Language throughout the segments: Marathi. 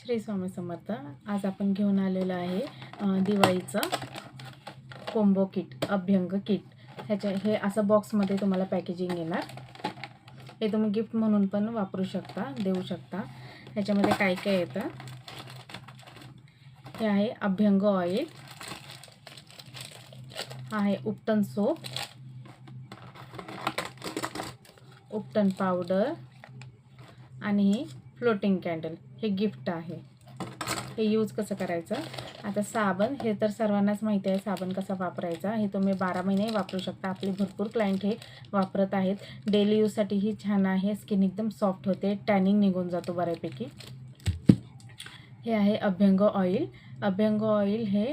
श्री स्वामी समर्थ। आज आपण घेऊन आलेलो आहे दिवाळीचं कोंबो किट, अभ्यंग किट। हे असं बॉक्समध्ये तुम्हाला पॅकेजिंग येणार। हे तुम्ही गिफ्ट म्हणून पण वापरू शकता, देऊ शकता। ह्याच्यामध्ये काय काय येतं हे आहे अभ्यंग ऑइल, आहे उपटन सोप, उपटन पावडर आणि ही फ्लोटिंग कॅन्डल। हे गिफ्ट आहे। हे यूज कसं करायचं, आता साबण हे तर सर्वांनाच माहिती आहे, साबण कसा वापरायचा। हे तुम्ही 12 महिने वापरू शकता। आपले भरपूर क्लायंट हे वापरत आहेत। डेली यूजसाठी ही छान आहे। स्किन एकदम सॉफ्ट होते, टॅनिंग निघून जातो बऱ्यापैकी। हे आहे अभ्यंग ऑइल। अभ्यंग ऑइल हे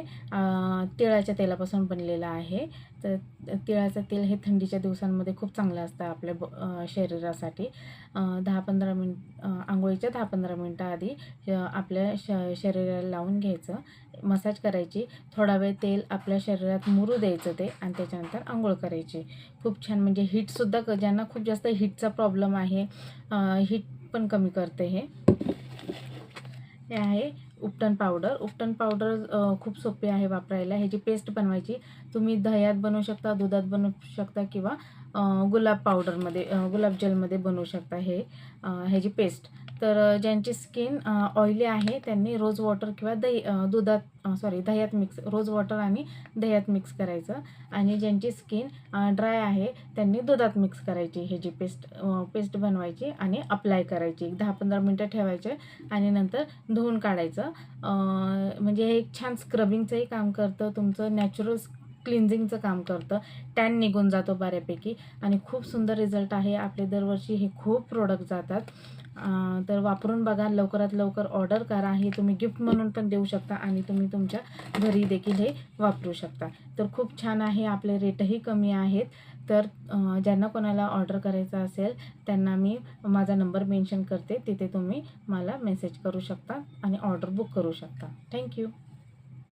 तिळाच्या तेलापासून बनलेलं आहे। तर तिळाचं तेल हे थंडीच्या दिवसांमध्ये खूप चांगलं असतं आपल्या शरीरासाठी। 10-15 मिनिट आंघोळीच्या 10-15 मिनिटं आधी आपल्या शरीराला लावून घ्यायचं, मसाज करायची। थोडा वेळ तेल आपल्या शरीरात मुरू द्यायचं ते, आणि त्याच्यानंतर आंघोळ करायची। खूप छान, म्हणजे हीटसुद्धा ज्यांना खूप जास्त हीटचा प्रॉब्लेम आहे, हीट पण कमी करते हे आहे उपटन पावडर। उपटन पावडर खूप सोपी आहे वापरायला। ह्याची पेस्ट बनवायची। तुम्ही दह्यात बनवू शकता, दुधात बनवू शकता, किंवा गुलाब पावडरमध्ये, गुलाब जेलमध्ये बनवू शकता ह्याची पेस्ट। तर ज्यांची स्किन ऑइली आहे त्यांनी रोज वॉटर किंवा दह्यात मिक्स, रोज वॉटर आणि दह्यात मिक्स करायचं। आणि ज्यांची स्किन ड्राय आहे त्यांनी दुधात मिक्स करायची ह्याची पेस्ट बनवायची आणि अप्लाय करायची। 10-15 मिनटं ठेवायचे आणि नंतर धुवून काढायचं। म्हणजे हे एक छान स्क्रबिंगचंही काम करतं, तुमचं नॅचरल क्लिन्झिंगचं काम करतं। टॅन निघून जातो बऱ्यापैकी आणि खूप सुंदर रिझल्ट आहे। आपले दरवर्षी हे खूप प्रोडक्ट जातात। तर वापरून बघा, लवकरात लवकर ऑर्डर करा। हे तुम्ही गिफ्ट म्हणून पण देऊ शकता आणि तुम्ही तुमच्या घरी देखील हे वापरू शकता। तर खूप छान आहे, आपले रेटही कमी आहेत। तर ज्यांना कोणाला ऑर्डर करायचं असेल त्यांना मी माझा नंबर मेन्शन करते, तिथे तुम्ही मला मेसेज करू शकता आणि ऑर्डर बुक करू शकता। थँक्यू।